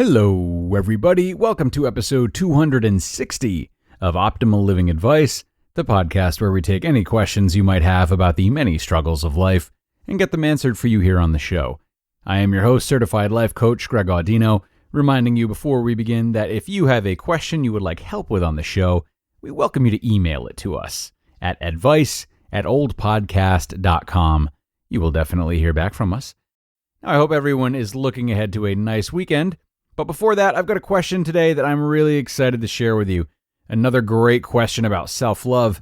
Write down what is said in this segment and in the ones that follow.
Hello, everybody. Welcome to episode 260 of Optimal Living Advice, the podcast where we take any questions you might have about the many struggles of life and get them answered for you here on the show. I am your host, certified life coach Greg Audino, reminding you before we begin that if you have a question you would like help with on the show, we welcome you to email it to us at advice@oldpodcast.com. You will definitely hear back from us. Now, I hope everyone is looking ahead to a nice weekend. But before that, I've got a question today that I'm really excited to share with you. Another great question about self-love.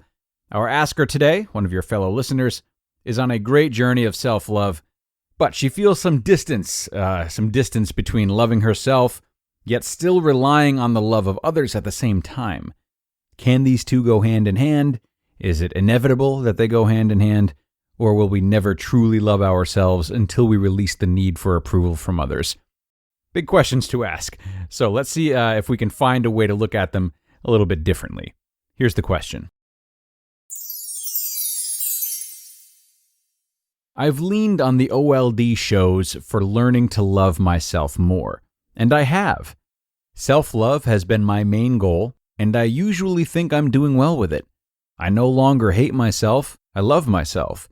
Our asker today, one of your fellow listeners, is on a great journey of self-love, but she feels some distance between loving herself, yet still relying on the love of others at the same time. Can these two go hand in hand? Is it inevitable that they go hand in hand? Or will we never truly love ourselves until we release the need for approval from others? Big questions to ask. So let's see if we can find a way to look at them a little bit differently. Here's the question. I've leaned on the OLD shows for learning to love myself more, and I have. Self-love has been my main goal, and I usually think I'm doing well with it. I no longer hate myself, I love myself.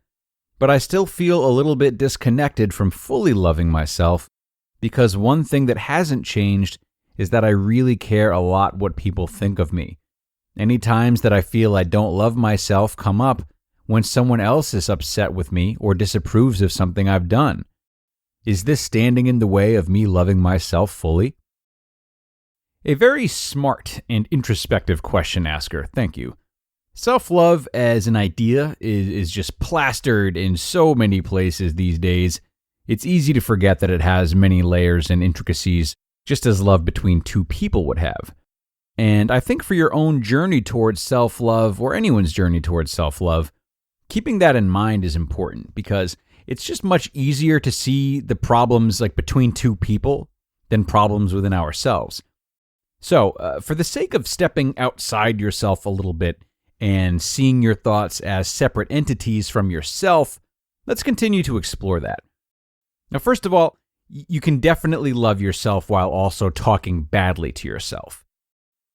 But I still feel a little bit disconnected from fully loving myself, because one thing that hasn't changed is that I really care a lot what people think of me. Any times that I feel I don't love myself come up when someone else is upset with me or disapproves of something I've done. Is this standing in the way of me loving myself fully? A very smart and introspective question asker, thank you. Self-love as an idea is just plastered in so many places these days. It's easy to forget that it has many layers and intricacies, just as love between two people would have. And I think for your own journey towards self-love, or anyone's journey towards self-love, keeping that in mind is important, because it's just much easier to see the problems between two people than problems within ourselves. So, for the sake of stepping outside yourself a little bit and seeing your thoughts as separate entities from yourself, let's continue to explore that. Now, first of all, you can definitely love yourself while also talking badly to yourself.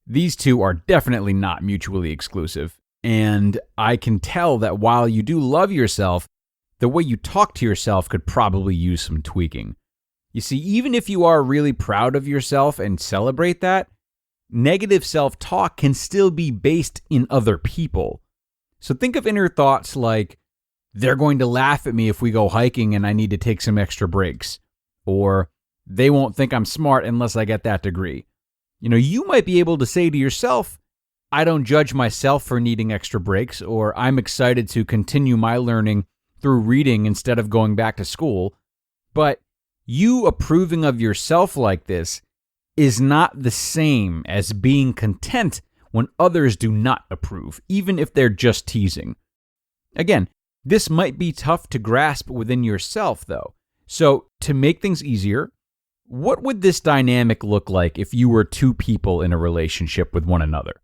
These two are definitely not mutually exclusive, and I can tell that while you do love yourself, the way you talk to yourself could probably use some tweaking. You see, even if you are really proud of yourself and celebrate that, negative self-talk can still be based in other people. So think of inner thoughts like, they're going to laugh at me if we go hiking and I need to take some extra breaks. Or, they won't think I'm smart unless I get that degree. You might be able to say to yourself, I don't judge myself for needing extra breaks, or I'm excited to continue my learning through reading instead of going back to school. But you approving of yourself like this is not the same as being content when others do not approve, even if they're just teasing. Again, this might be tough to grasp within yourself, though. So, to make things easier, what would this dynamic look like if you were two people in a relationship with one another?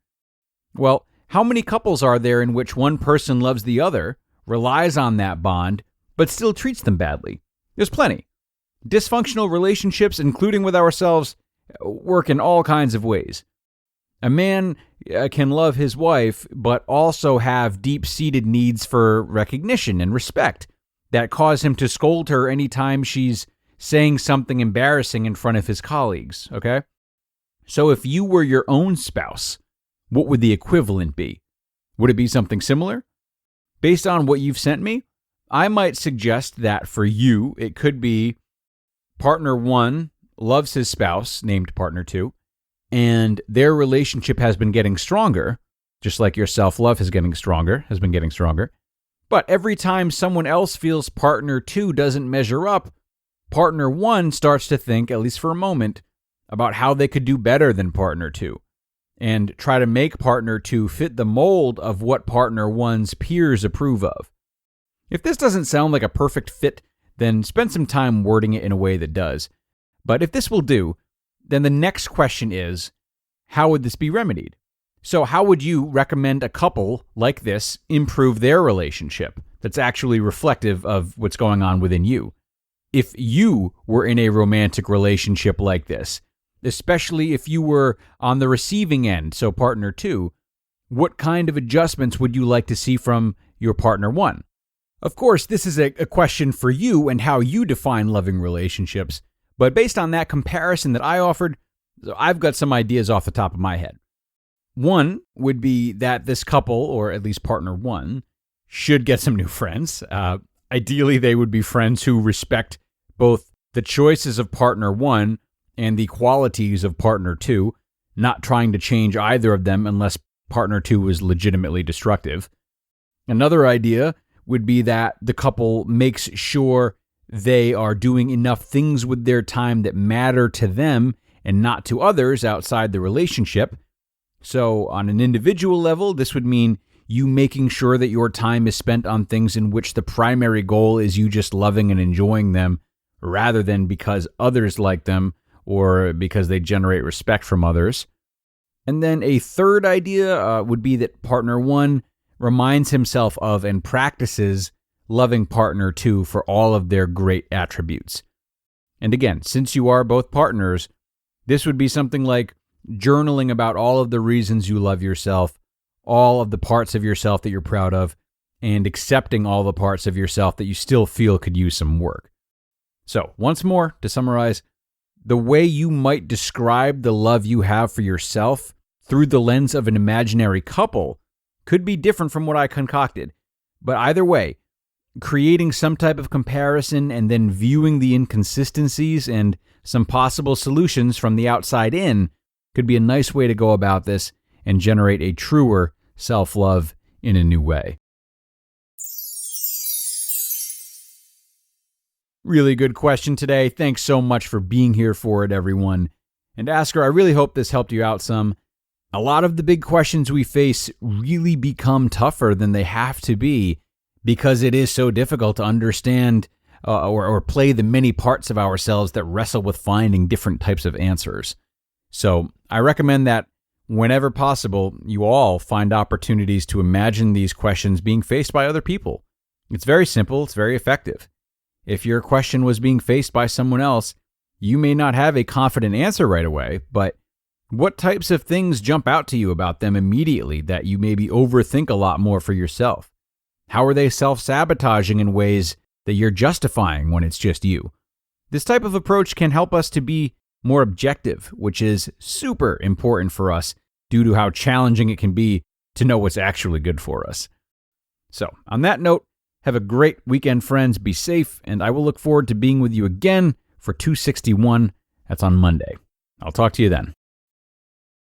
Well, how many couples are there in which one person loves the other, relies on that bond, but still treats them badly? There's plenty. Dysfunctional relationships, including with ourselves, work in all kinds of ways. A man can love his wife, but also have deep-seated needs for recognition and respect that cause him to scold her anytime she's saying something embarrassing in front of his colleagues, okay? So if you were your own spouse, what would the equivalent be? Would it be something similar? Based on what you've sent me, I might suggest that for you, it could be partner one loves his spouse, named partner two, and their relationship has been getting stronger, just like your self-love has been getting stronger. But every time someone else feels partner two doesn't measure up, partner one starts to think, at least for a moment, about how they could do better than partner two, and try to make partner two fit the mold of what partner one's peers approve of. If this doesn't sound like a perfect fit, then spend some time wording it in a way that does. But if this will do, then the next question is, how would this be remedied? So how would you recommend a couple like this improve their relationship that's actually reflective of what's going on within you? If you were in a romantic relationship like this, especially if you were on the receiving end, so partner 2, what kind of adjustments would you like to see from your partner 1? Of course, this is a question for you and how you define loving relationships, but based on that comparison that I offered, I've got some ideas off the top of my head. One would be that this couple, or at least partner 1, should get some new friends. Ideally, they would be friends who respect both the choices of partner 1 and the qualities of partner 2, not trying to change either of them unless partner 2 is legitimately destructive. Another idea would be that the couple makes sure they are doing enough things with their time that matter to them and not to others outside the relationship. So on an individual level, this would mean you making sure that your time is spent on things in which the primary goal is you just loving and enjoying them, rather than because others like them or because they generate respect from others. And then a third idea would be that partner 1 reminds himself of and practices loving partner 2 for all of their great attributes. And again, since you are both partners, this would be something like journaling about all of the reasons you love yourself, all of the parts of yourself that you're proud of, and accepting all the parts of yourself that you still feel could use some work. So, once more, to summarize, the way you might describe the love you have for yourself through the lens of an imaginary couple could be different from what I concocted. But either way, creating some type of comparison and then viewing the inconsistencies and some possible solutions from the outside in could be a nice way to go about this and generate a truer self-love in a new way. Really good question today. Thanks so much for being here for it, everyone. And Asker, I really hope this helped you out some. A lot of the big questions we face really become tougher than they have to be because it is so difficult to understand or play the many parts of ourselves that wrestle with finding different types of answers. So I recommend that whenever possible, you all find opportunities to imagine these questions being faced by other people. It's very simple. It's very effective. If your question was being faced by someone else, you may not have a confident answer right away, but what types of things jump out to you about them immediately that you maybe overthink a lot more for yourself? How are they self-sabotaging in ways that you're justifying when it's just you? This type of approach can help us to be more objective, which is super important for us due to how challenging it can be to know what's actually good for us. So, on that note, have a great weekend, friends. Be safe, and I will look forward to being with you again for 261. That's on Monday. I'll talk to you then.